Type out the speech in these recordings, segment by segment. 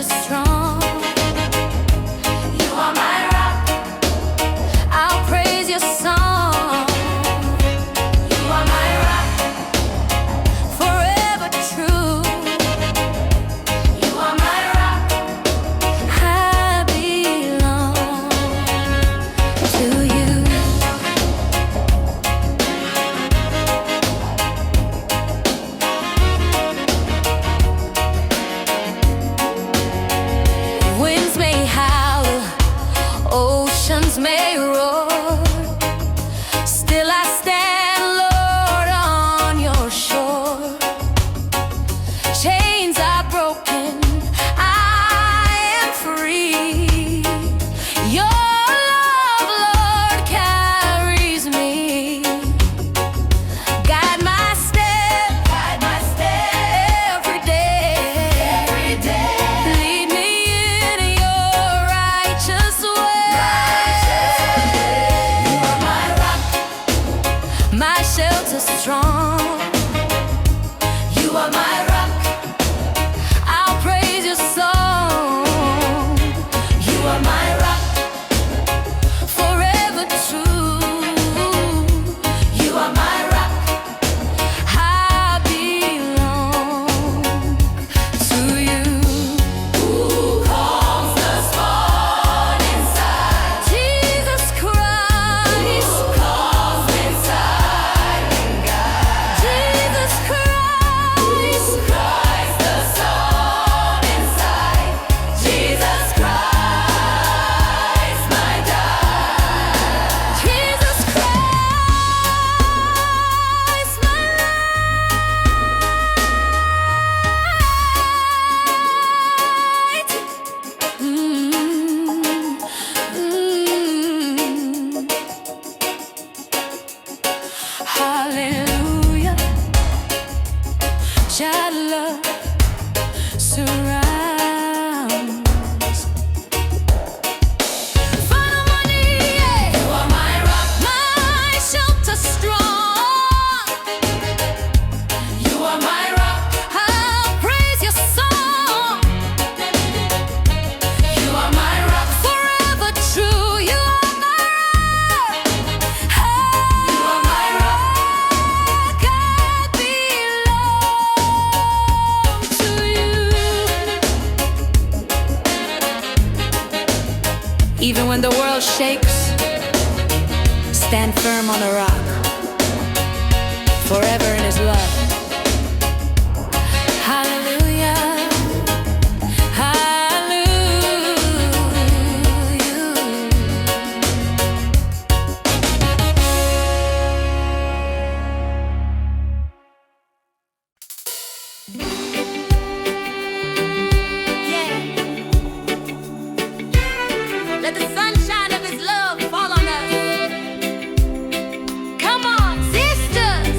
shelter strong. You are my rock. I'll praise your song. You are my rock, forever true. You are my rock. I belong to you. Winds may howl, oceans may roar, still I stand, Lord, on your shore. Chains are broken, I am free. Your love, Lord, carries me. Guide my step every day. Lead me in your righteous way. You are my rock, my shelter strong. You are my rock, I'll praise your song. You are my rock, forever true. You are my rock, I belong to you. Who calms the storm inside? Jesus Christ. Who calms inside and guides? Jesus Christ. Who cries the storm inside? Jesus Christ, my God. Jesus Christ, my light. Hallelujah. Child love surrounds. Final money, yeah. You are my rock, my shelter strong. You are my rock, I'll praise your song. You are my rock, forever true. You are my rock. You are my rock, I belong to you. Even when the world shakes, stand firm on the rock, forever in his love. Hallelujah. Yeah. Let the sunshine of his love fall on us. Come on, sisters.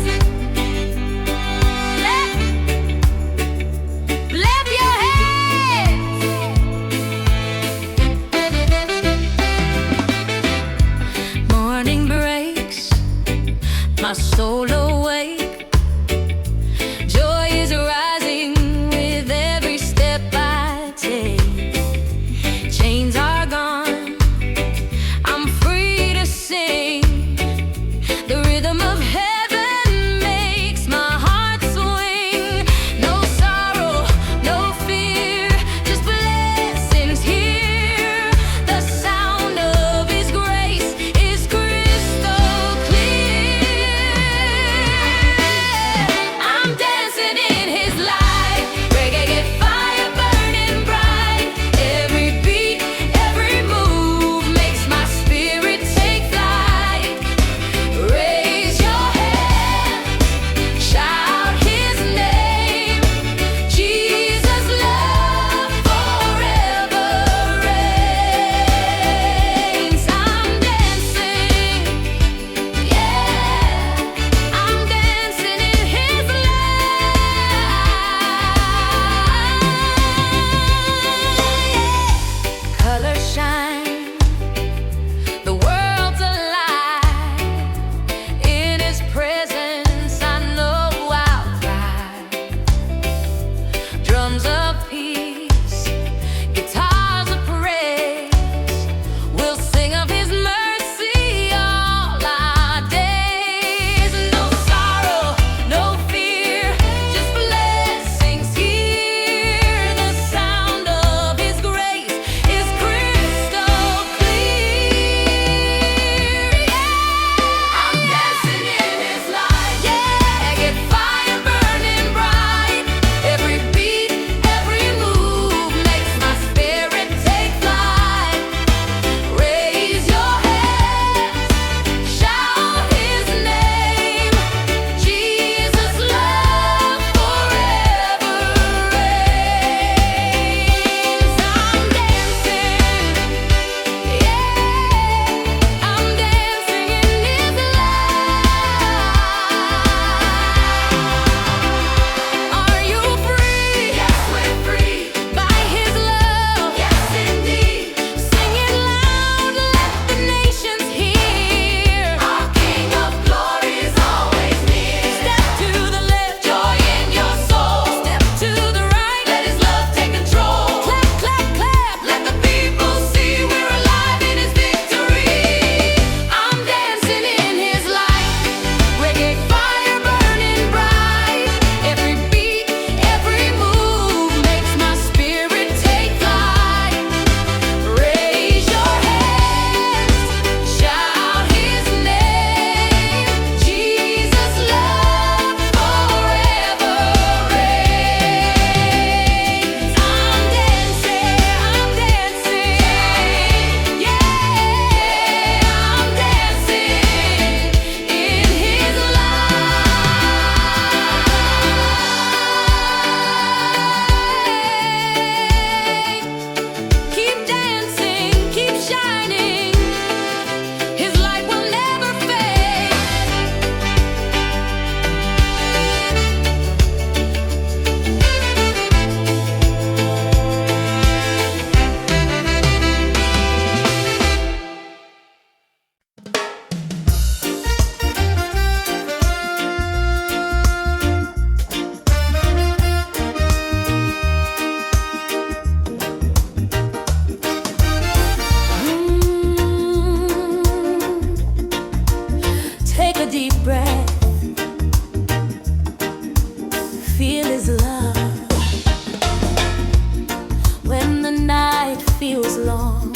feels long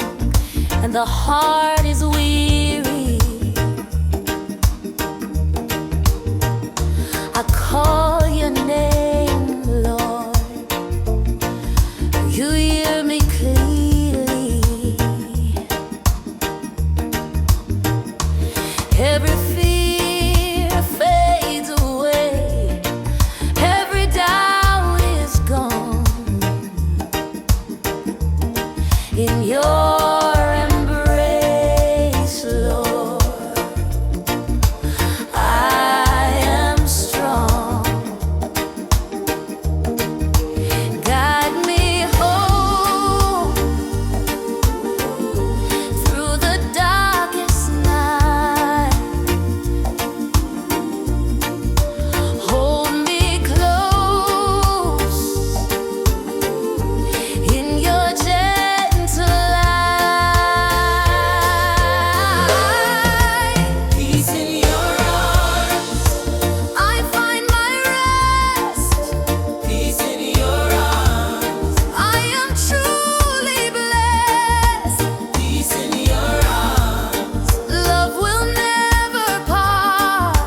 and the heart is weary, I call your name, Lord. You hear me clearly. Every fear fades away, every doubt is gone. In your embrace, Lord, I am strong. Guide me home through the darkest night. Hold me close in your gentle light. Peace in your arms, I find my rest. Peace in your arms, I am truly blessed. Peace in your arms, love will never part.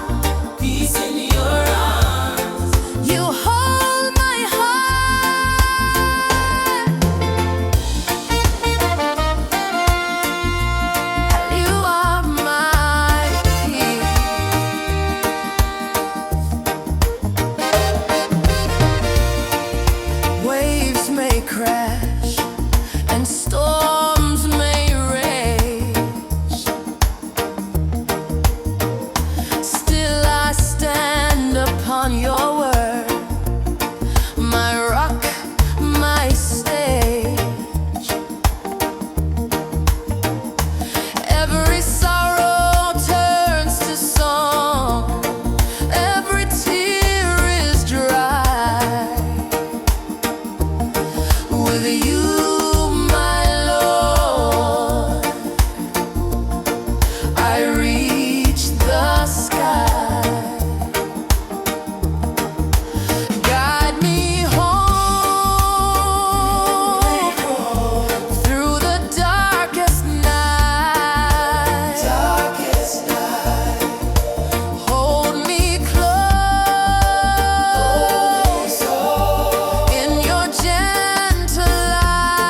Peace in your arms, you hold my heart. You are my peace. Waves may crash and storms may rage, still I stand upon your word, my rock, my stage. Every sorrow turns to song, every tear is dry. With you, my Lord, I reach the sky. Guide me home through the darkest night. Hold me close in your gentle light.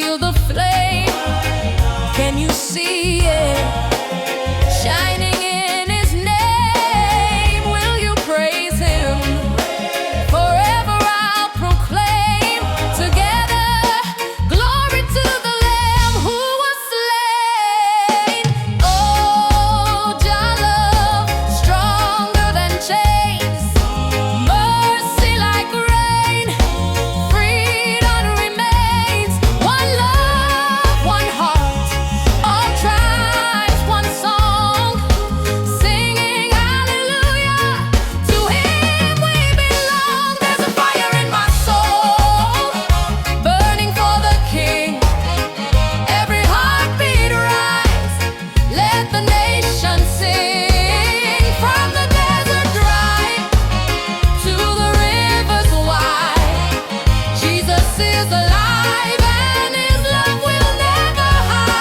feel the flame? Can you see it shining in His name? Will you praise Him? Forever I'll proclaim together, glory to the Lamb who was slain. Oh, Jah love, stronger than chains, mercy like rain, freedom remains. One love, one heart, all tribes, one song, singing hallelujah. To Him we belong. There's a fire in my soul, burning for the King. Every heartbeat rise, let the nation sing. From the desert dry to the rivers wide, Jesus is alive and His love will never hide.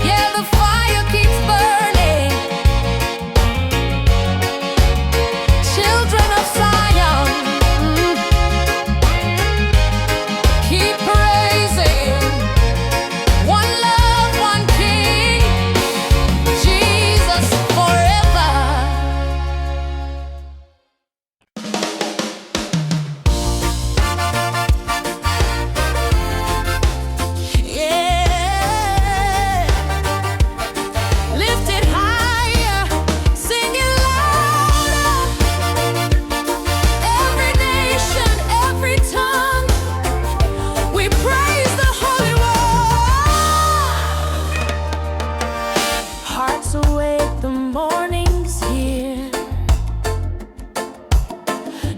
Yeah, the fire keeps burning. Children of Zion, keep praising. One love, one King, Jesus forever. Yeah, lift it higher, sing it louder. Every nation, every tongue, we praise the Holy One. Hearts awake, the morning's here.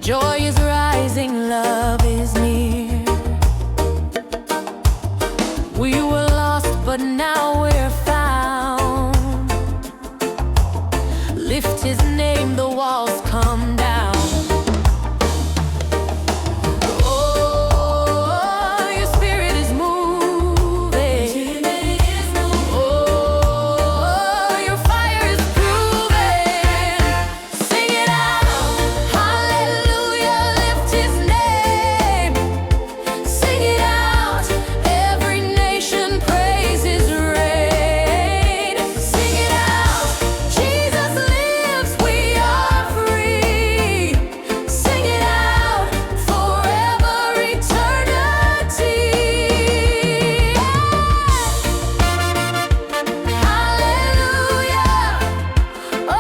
Joy is rising, love is near. We were lost, but now we're found. Lift His name, the walls come down. Oh, your spirit is moving. Oh, your fire is proving. Sing it out, hallelujah, lift His name. Sing it out, every nation praise His reign. Sing it out, Jesus lives, we are free. Sing it out, forever eternity. Hallelujah. Oh.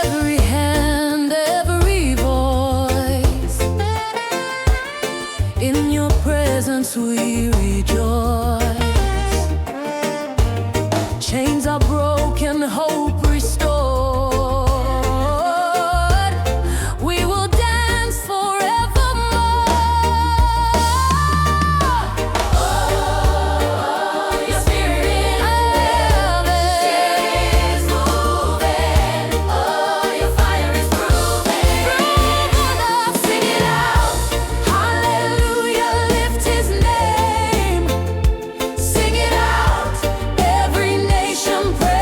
Every hand, every voice, in your presence we rejoice. Chains are broken, hope restored. We will dance forevermore. Oh, your spirit is moving. Oh, your fire is proving. Sing it out, hallelujah, lift His name. Sing it out, every nation praise.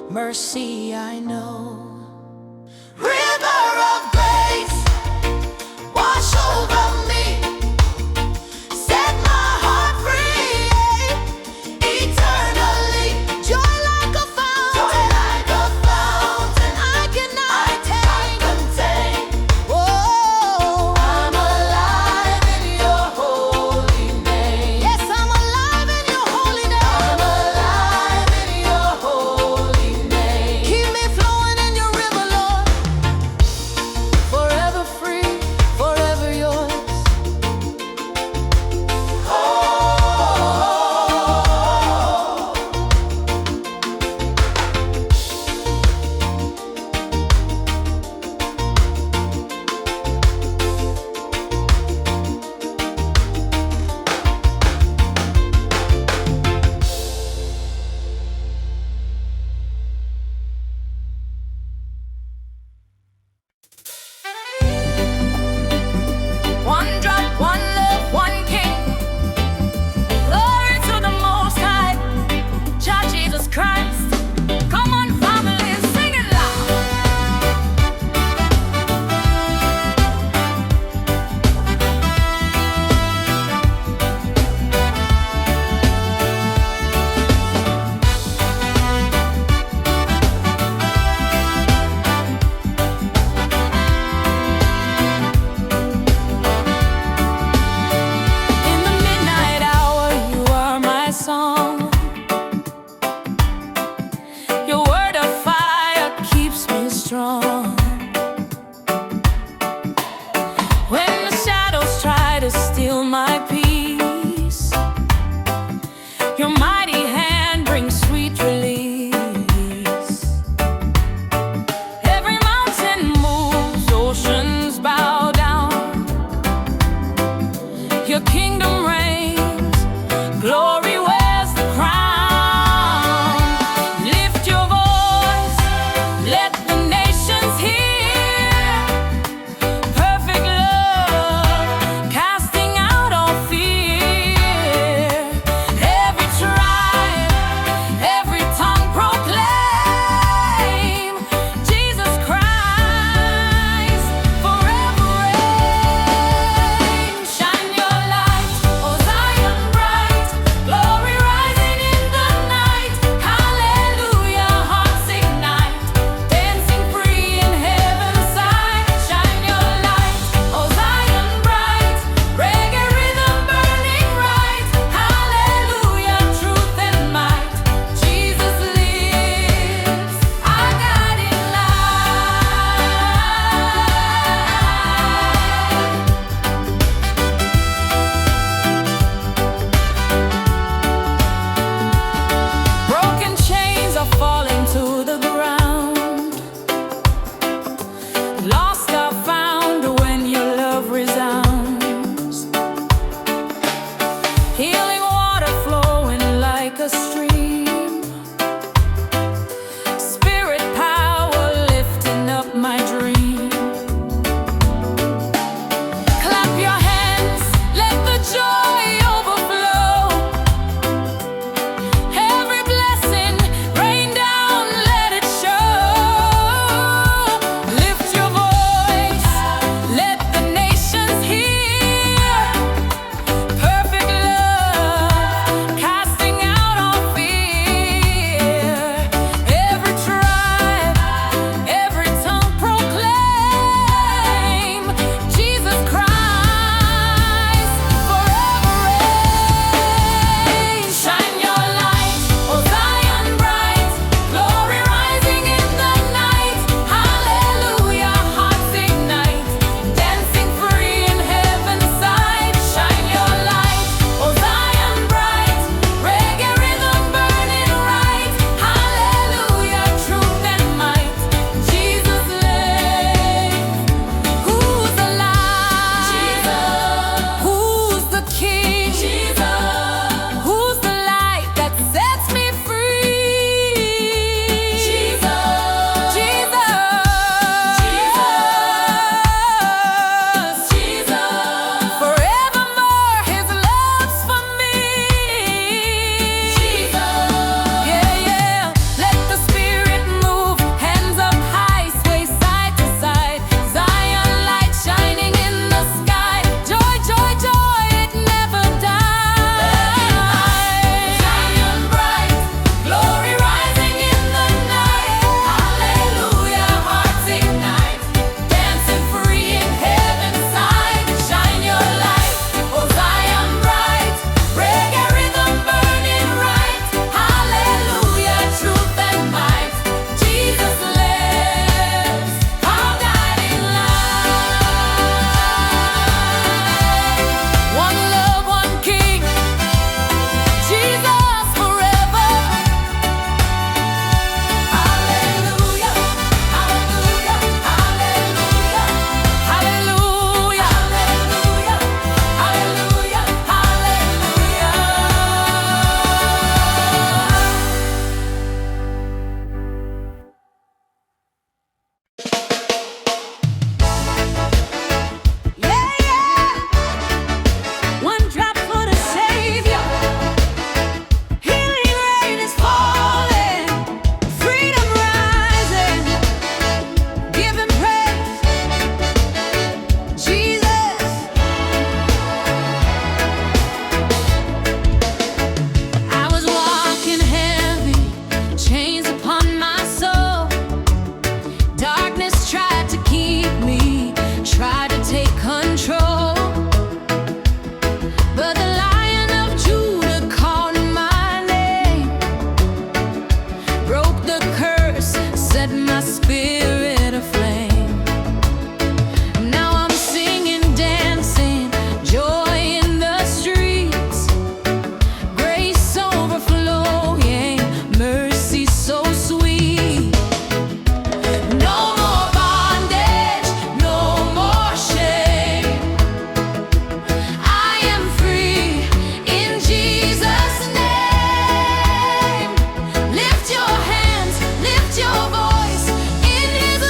mercy I know. River of grace, wash over me, set my heart free, eternally. Joy like a fountain, I cannot contain. Oh, I'm alive in your holy name. Yes, I'm alive in your holy name. I'm alive in your holy name. Keep me flowing in your the curse, set my spirit aflame. Now I'm singing, dancing, joy in the streets, grace overflowing, mercy so sweet. No more bondage, no more shame. I am free in Jesus' name. Lift your hands, lift your voice in His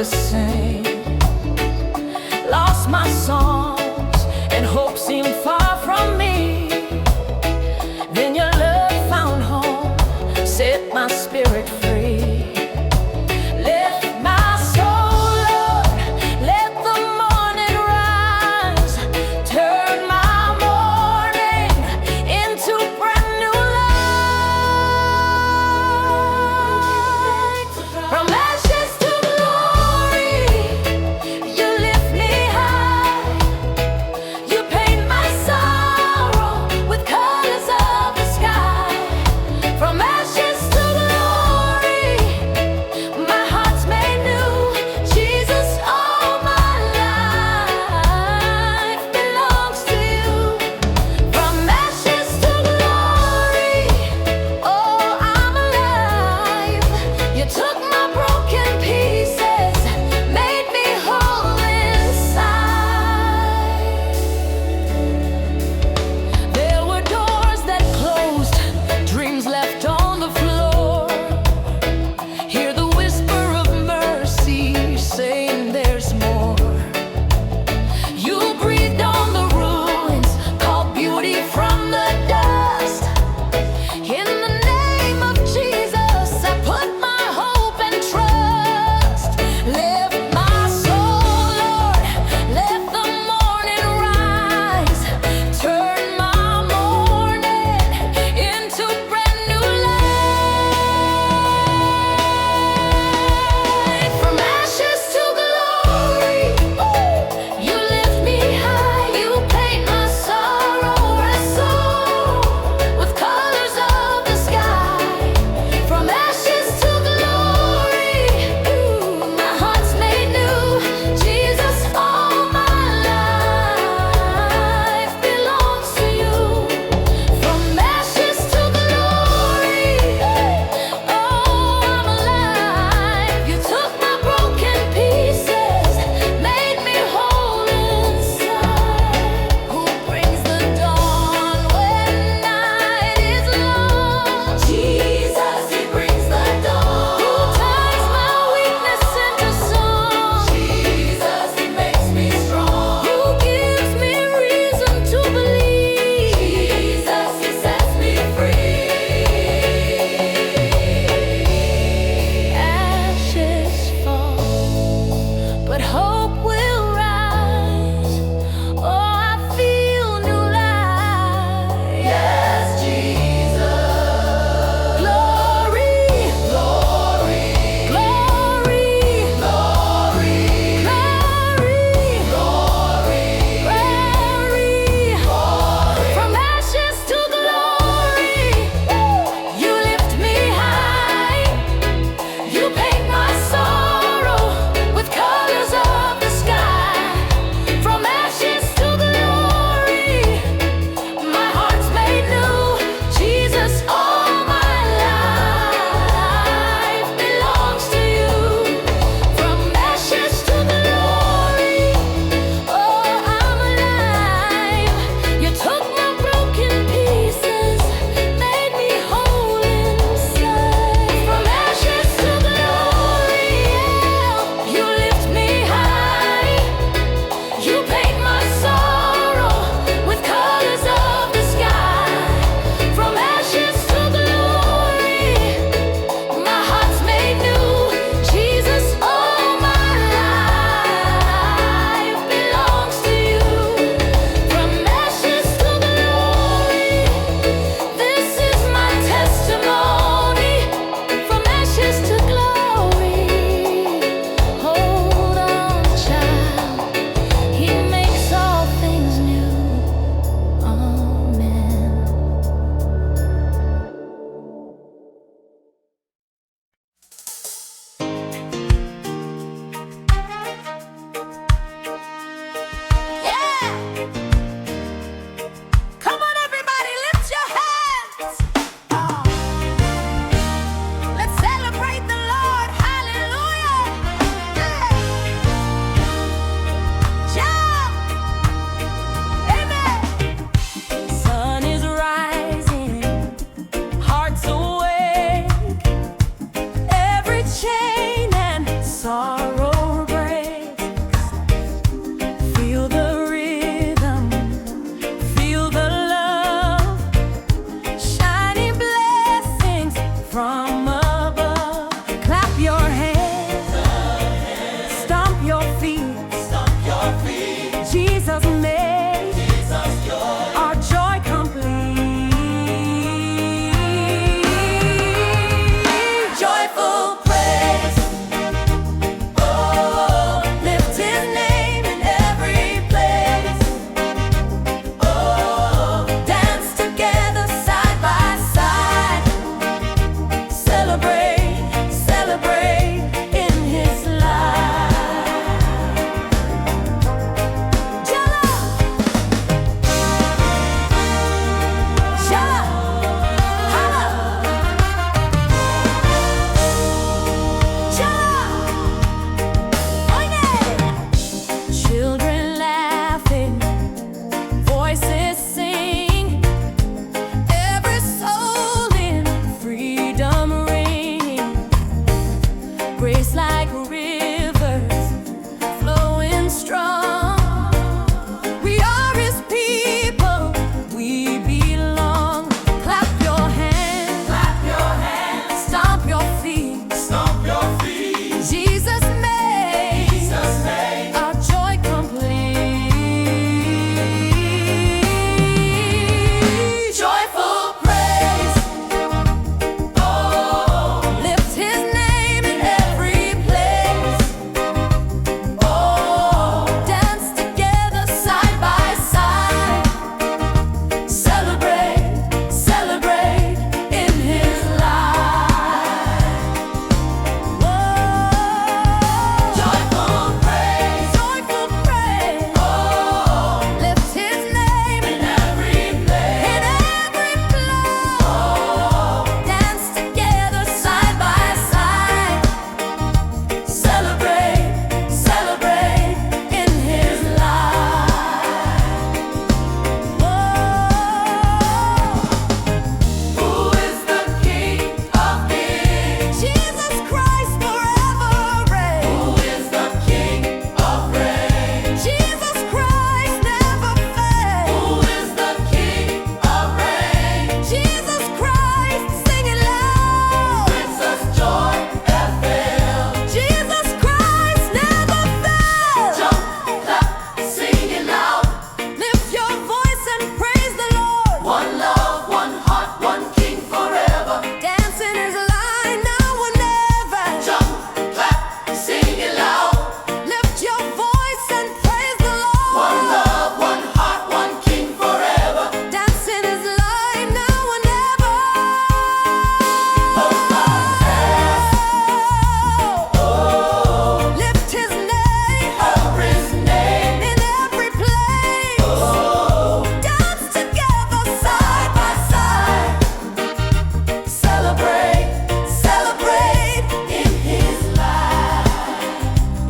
the same. Lost my songs and hope seemed far from me. Then your love found home, set my spirit free. Lift my soul, Lord, let the morning rise. Turn my morning into brand new light. From ashes to glory,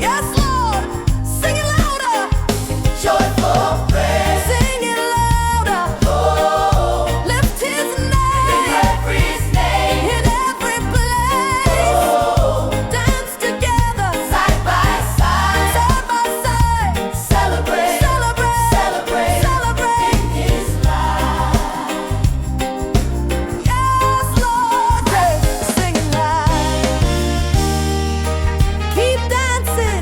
Yes, Lord, sing it louder. Joyful praise. Sing it louder. Oh, lift His name. In every name. In every place. Oh, dance together. Side by side. Side by side. Celebrate. Celebrate. Celebrate. Celebrate. In His light. Yes, Lord, sing it loud. Keep dancing.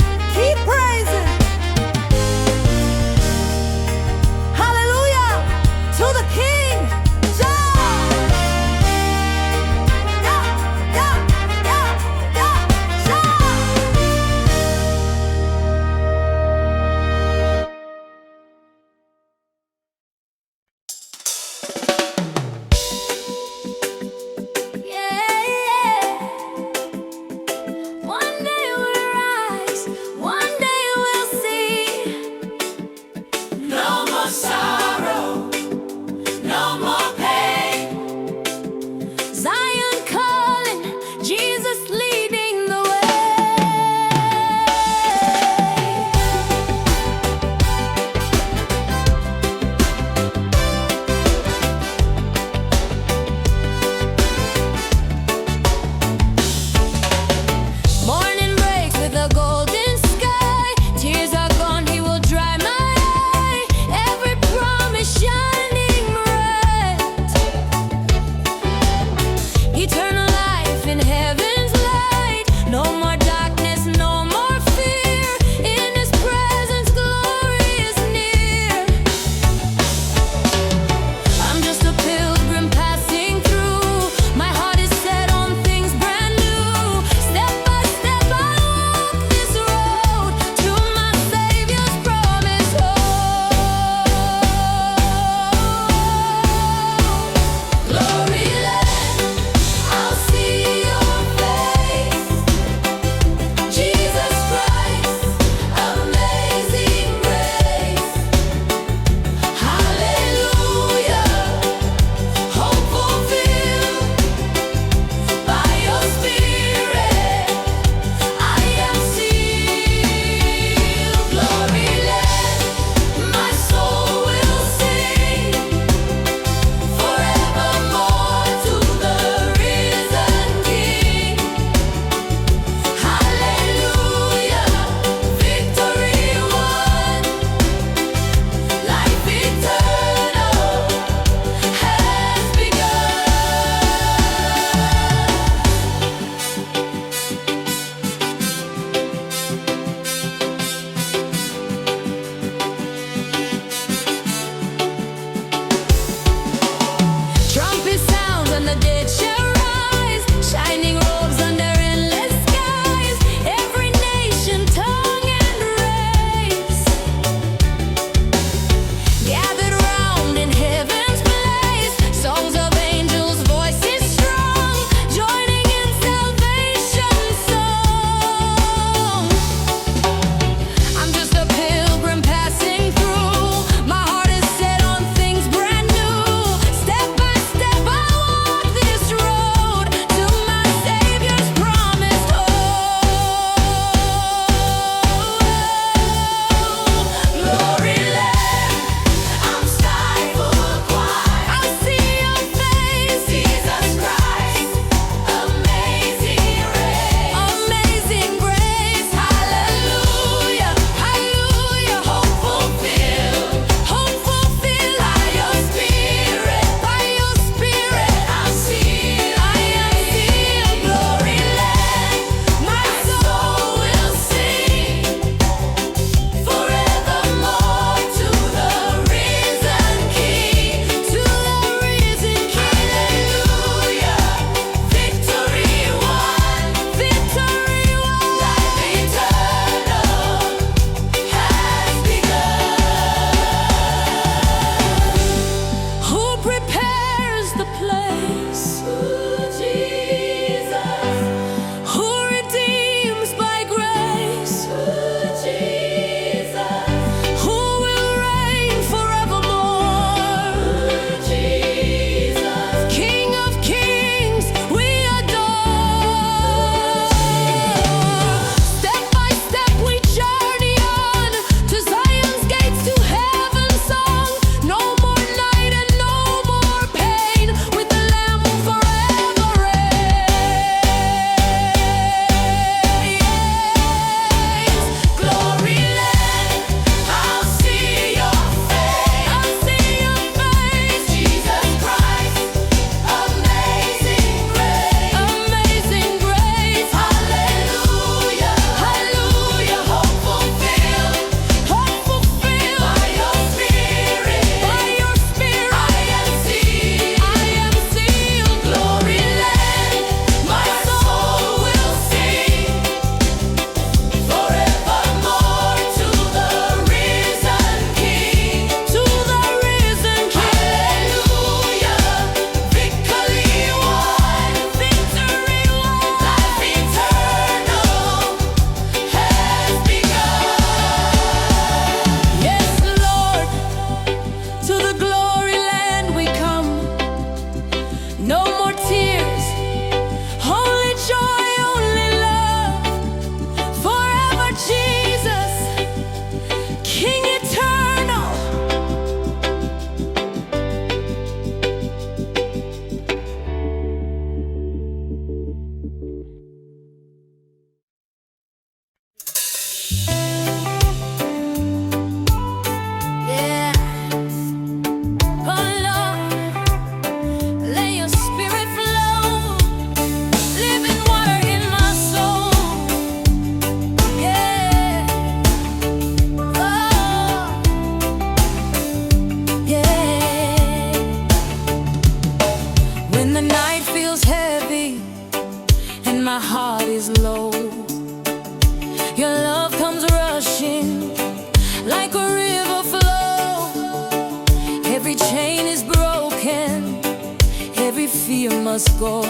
must go.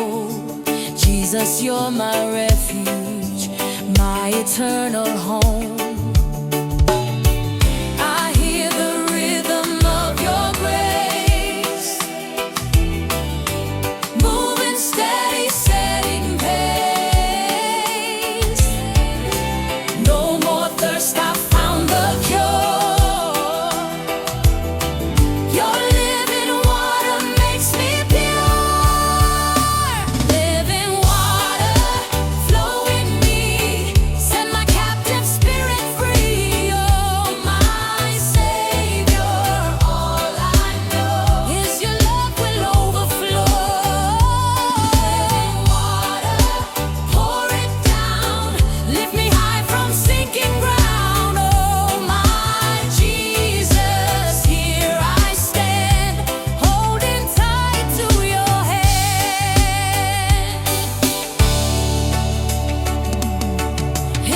Jesus, you're my refuge, my eternal home. I hear the rhythm of your grace, moving steady, setting pace. No more thirst, I found the cure. Your living water makes me pure. Living water, flow in me, set my captive spirit free. Oh, my Savior, all I know is your love will overflow. Living water, pour it down, lift me high from sinking ground. Oh, my Jesus, here I stand, holding tight to your hand.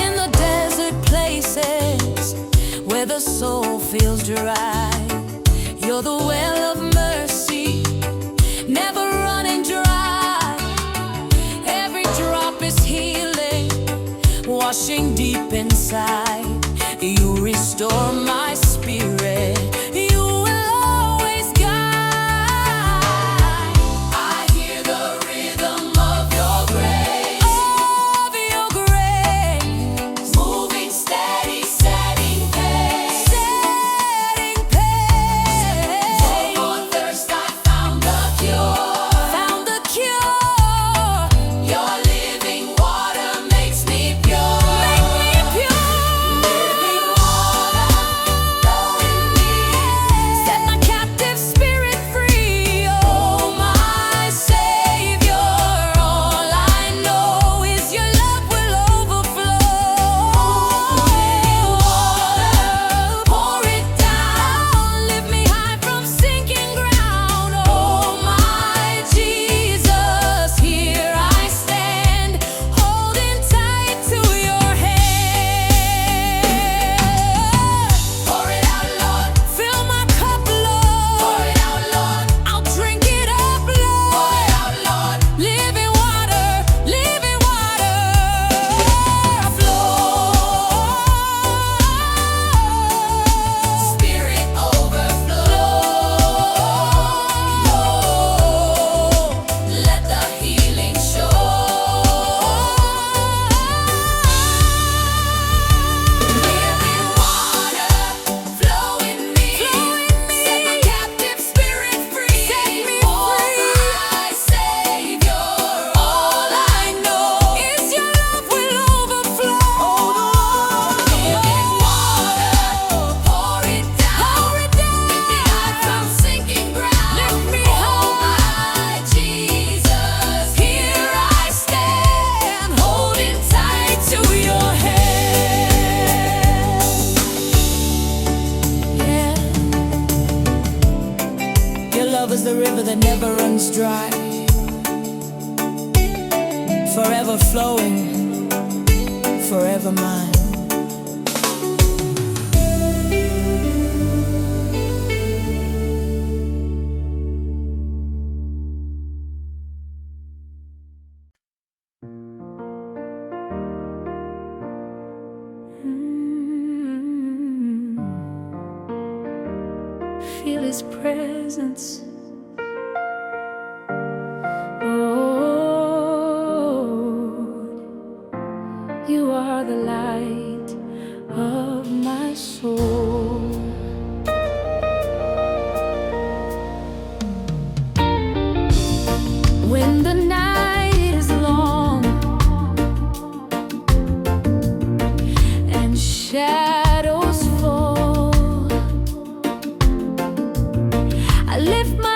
In the desert places where the soul feels dry, you're the well of mercy, never running dry. Every drop is healing, washing deep inside. You restore my spirit, you will always guide. I hear the rhythm of your grace, moving steady, setting pace. No more thirst, I found the cure. Your living water makes me pure. Living water, flow in me, set my captive spirit free. Oh, my Savior, all I know is your love will overflow. Living water, pour it down, lift me high from sinking ground. Oh, my Jesus, here I stand, holding tight to your hand. Pour it out, Lord. Fill my cup, Lord. Pour it out, Lord. I'll drink it up, Lord. Pour it out, Lord. Living water, flow. Spirit overflow. Let the healing show. Living water, flow in me, set my captive spirit free. Oh, my Savior, all I know is your love will overflow. Living water, pour it down, lift me high from sinking ground. Oh, my Jesus, here I stand, holding tight to your hand. Yeah. Your love is the river that never runs dry, forever flowing, forever mine. Feel his presence. Lord, you are the light of my soul. When the night is long and shadows fall, I lift my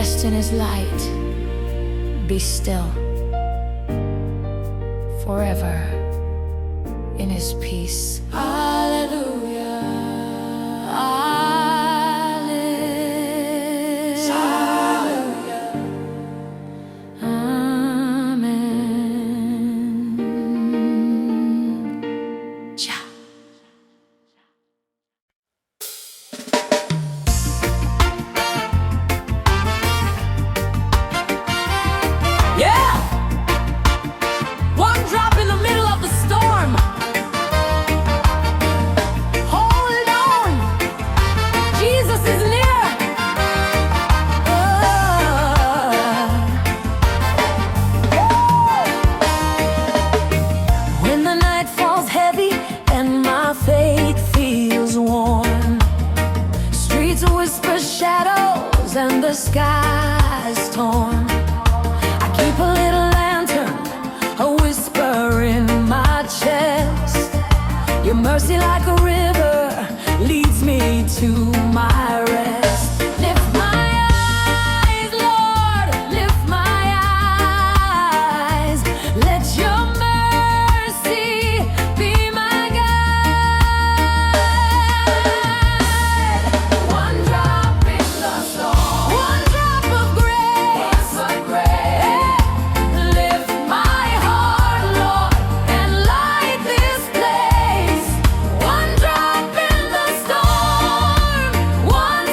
Rest in His light. Be still. Forever in His peace. Hallelujah. Hallelujah. Amen. Cha. Yeah! One drop in the middle of the storm. Hold on. Jesus is near. When the night falls heavy and my faith feels worn, streets whisper shadows and the sky's torn. I keep a little lantern, a whisper in my chest. Your mercy like a river leads me to my rest. Lift my eyes, Lord, lift my eyes. Let your mercy be my guide. One drop in the storm, one drop of grace, lift my heart, Lord, and light this place. One drop in the storm, one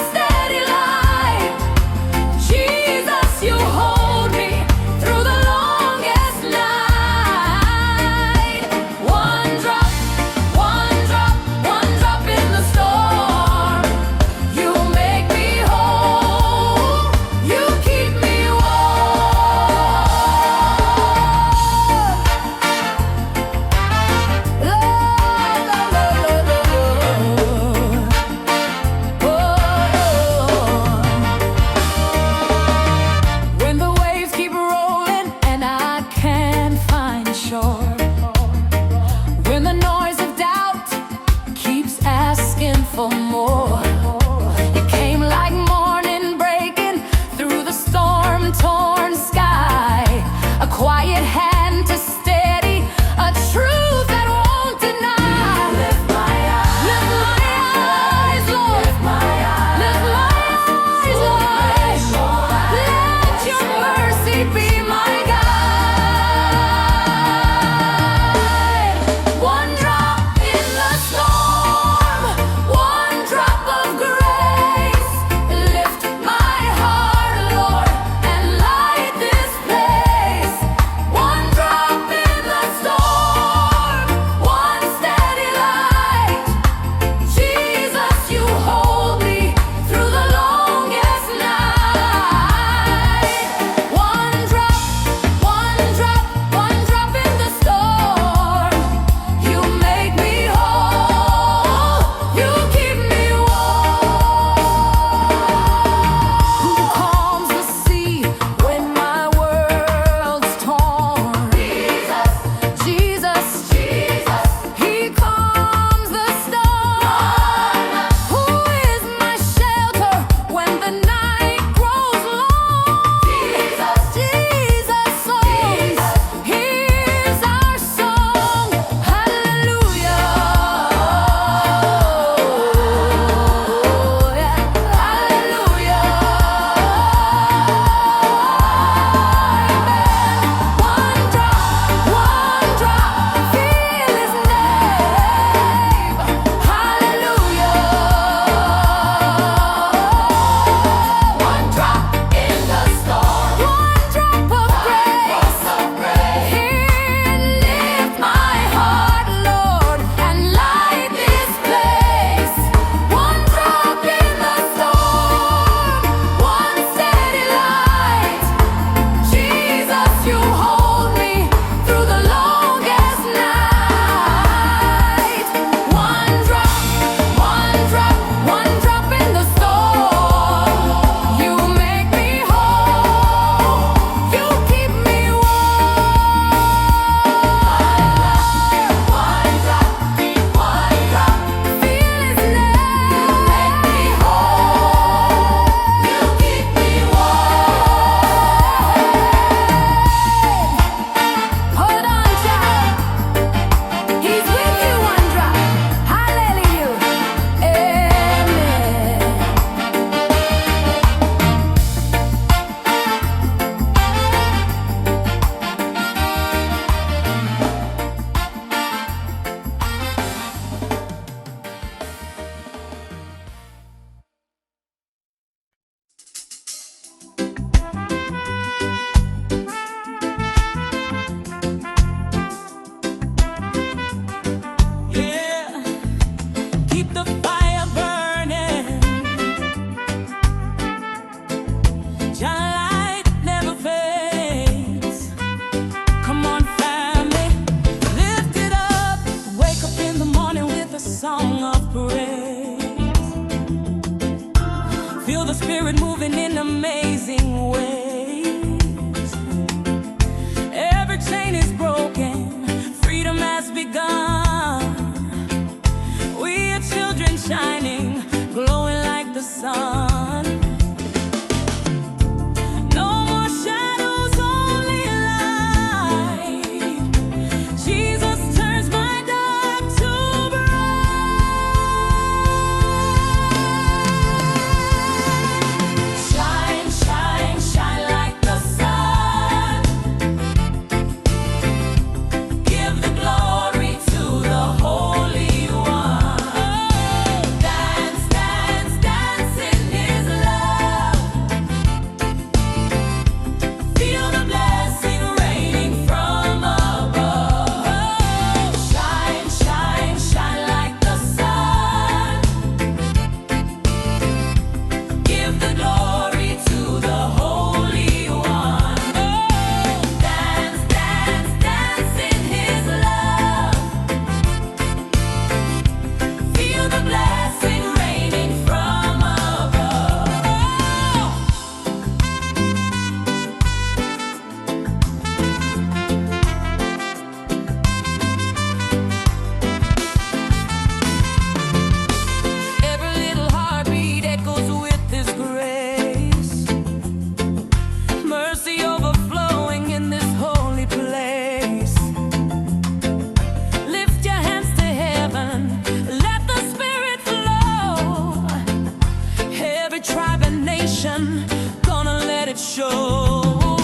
would show.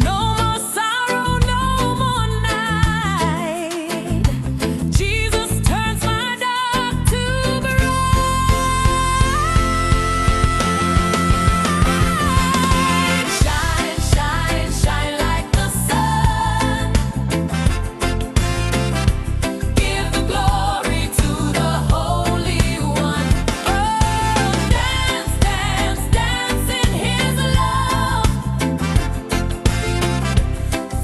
No more sorrow, no more night. Jesus turns my dark to bright. Shine, shine, shine like the sun. Give the glory to the Holy One. Oh, dance, dance, dance in His love.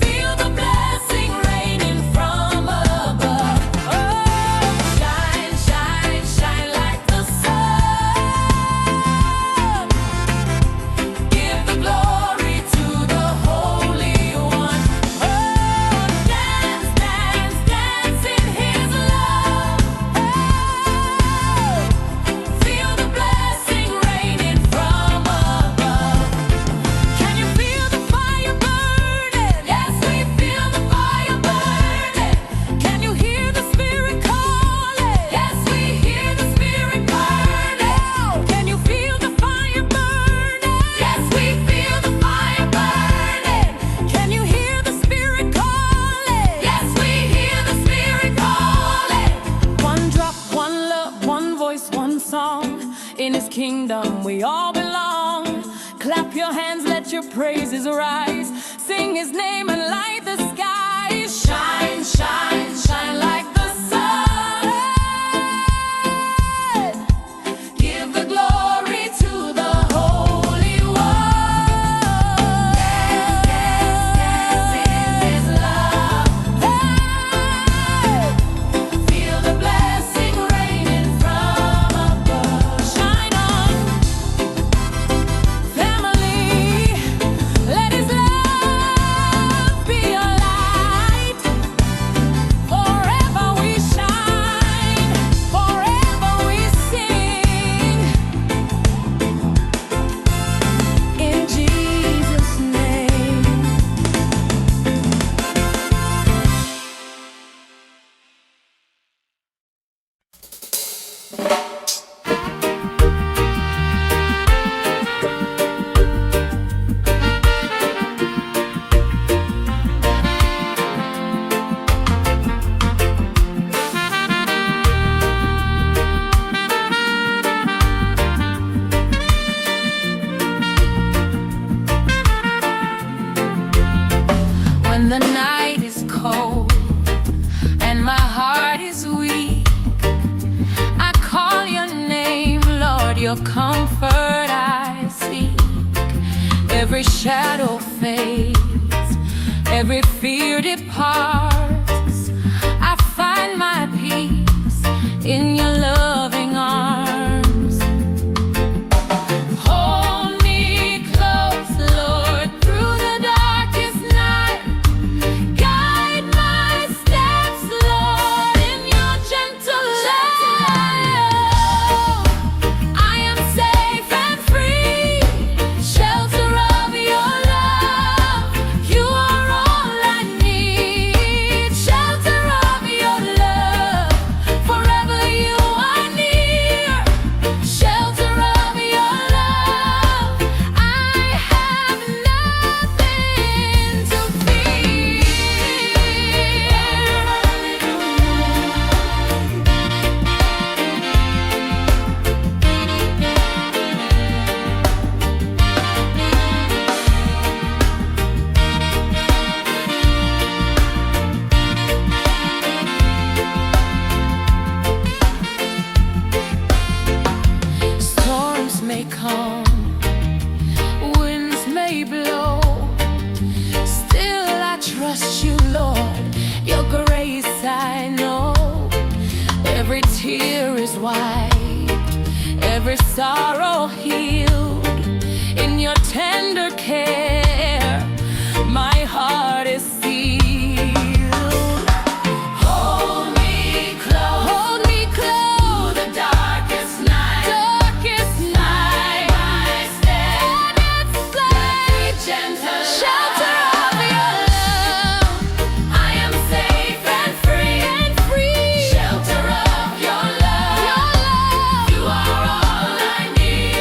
Feel the blessing raining from above. Oh, shine, shine, shine like the sun. Give the glory to the Holy One. Oh, dance, dance, dance in His love. Oh, feel the blessing raining from above. Can you feel the fire burning? Yes, we feel the fire burning. Can you hear the Spirit calling? Yes, we hear the Spirit burning. Can you feel the fire burning? Yes, we feel the fire burning. Can you hear the Spirit calling? Yes, we hear the Spirit calling. One drop, one love, one voice, one song. In His kingdom we all belong. Clap your hands, let your praises rise. Sing His name and light the skies. Shine, shine, shine like the sun. Give the glory to the Holy One. Dance, dance, dance in His love. Feel the blessing raining from above. Shine on, family. Let His love be your light. Forever we shine, forever we sing. In Jesus' name. When the night is cold and my heart is weak, I call your name, Lord, your comfort I seek. Every shadow fades, every fear departs. I find my peace in your loving arms. Hold me close, Lord, through the darkest night. Guide my steps, Lord, in your gentle love. I am safe and free, shelter of your love. You are all I need, shelter of your love. Forever you are near, shelter of your love. I have nothing to fear. Storms may come, winds may blow, still I trust you, Lord. Your grace I know. Every tear is wiped, every sorrow healed. In your tender care, my heart is sealed. Hold me close through the darkest night. My steps, gentle shelter of your love. I am safe and free, shelter of your love. You are all I need.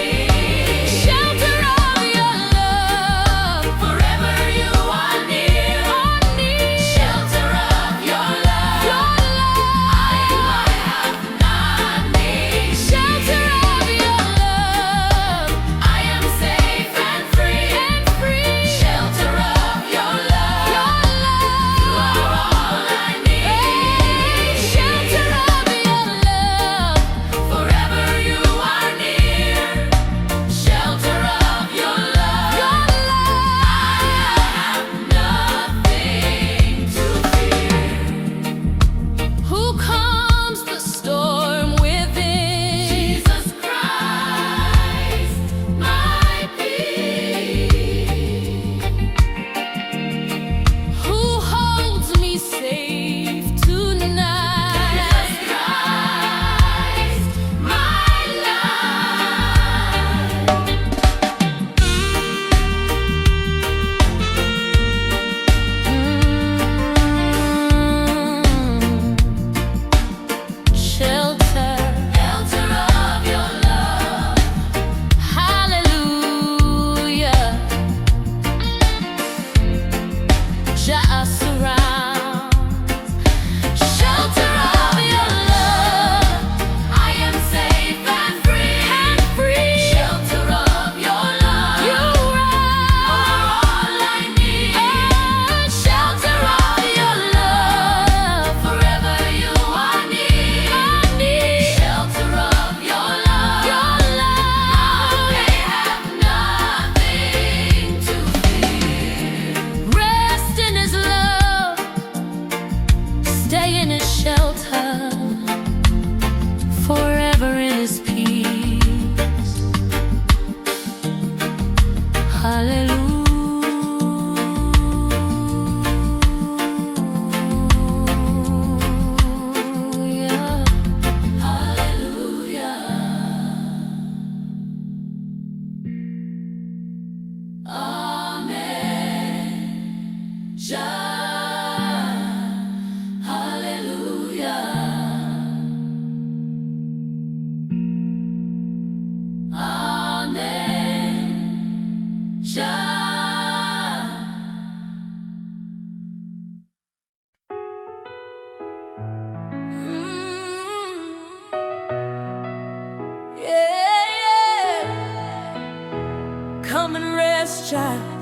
come and rest, child.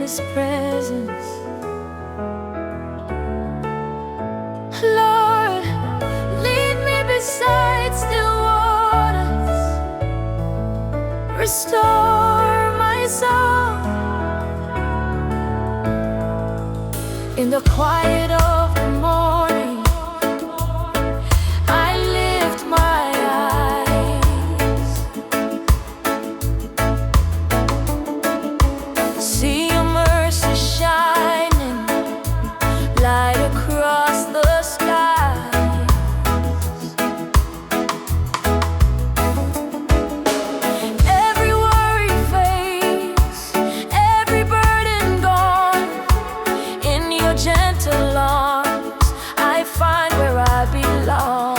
His presence. Lord, lead me beside still waters. Restore my soul. In the quiet of the morning, I lift my eyes, see your mercy shining, light across the skies. Every worry fades, every burden gone. In your gentle arms, I find where I belong.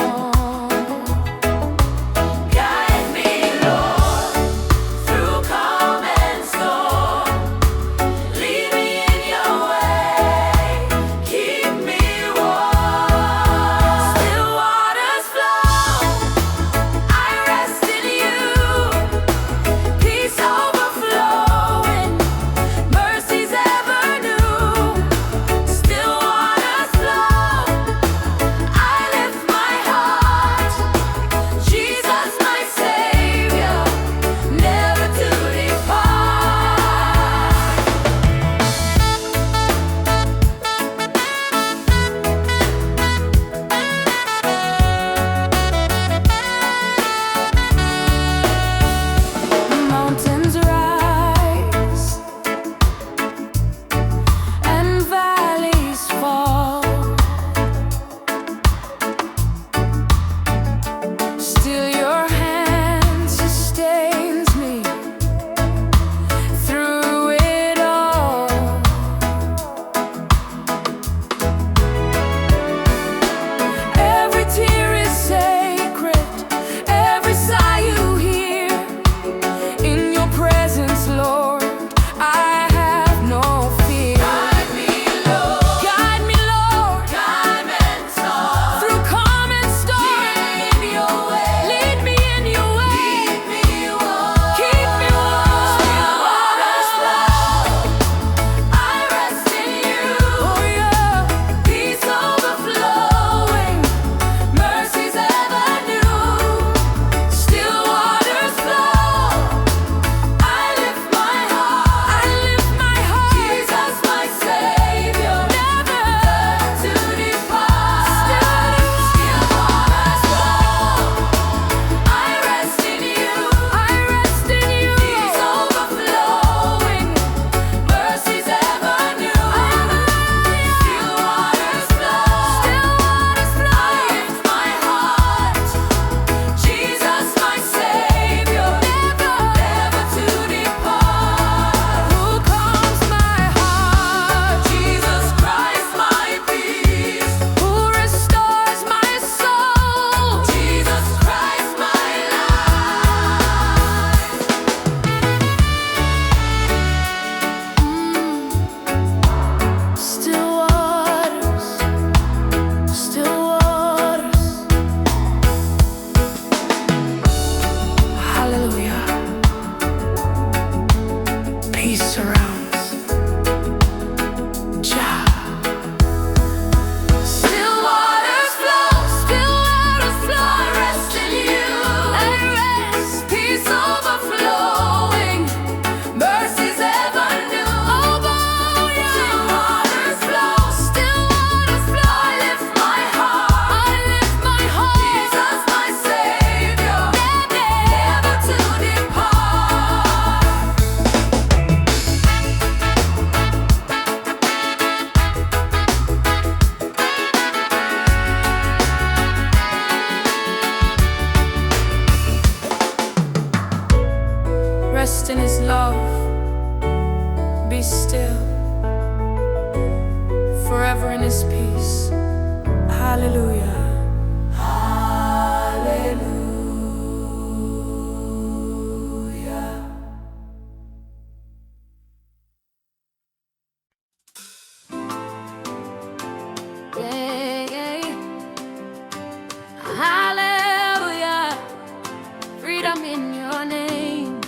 Guide me, Lord, through calm and storm. Lead me in your way, keep me warm. Still waters flow, I rest in you. Peace overflowing, mercies ever new. Still waters flow, I lift my heart. Jesus, my Savior, never to depart. Mountains rise and valleys fall. Still your hand sustains me through it all. Every tear is sacred, every sigh you hear. In your presence, Lord, I have no fear. Guide me, Lord, guide me, Lord, calm and storm. Through calm and storm, lead me in your way, lead me in your way, keep me warm, keep me warm. Still waters flow, I rest in you. Oh yeah, peace overflowing, mercies ever new. Still waters flow, I lift my heart. I lift my heart. Jesus, my Savior, never to depart. Still waters flow, I rest in you. I rest in you. Peace overflowing, mercies ever new. Still waters flow, I lift my heart. Jesus, my Savior, never to depart. Who calms my heart? Jesus Christ, my peace. Who restores my soul? Jesus Christ, my life. Still waters, still waters. Hallelujah. Peace surrounds. Jah. Still waters flow, I rest in you. I rest, peace overflowing, mercies ever new. Oh, yeah. Still waters flow, I lift my heart. I lift my heart. Jesus, my Savior, never to depart. Rest in His love, be still, forever in His peace. Hallelujah. Hallelujah. Yeah, yeah. Hallelujah. Freedom in your name.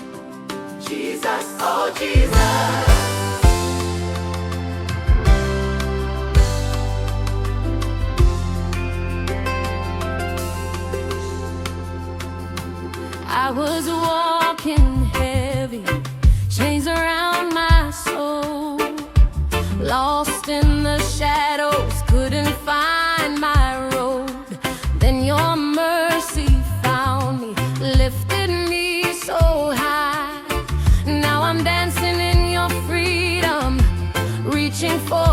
Jesus, oh Jesus. reaching for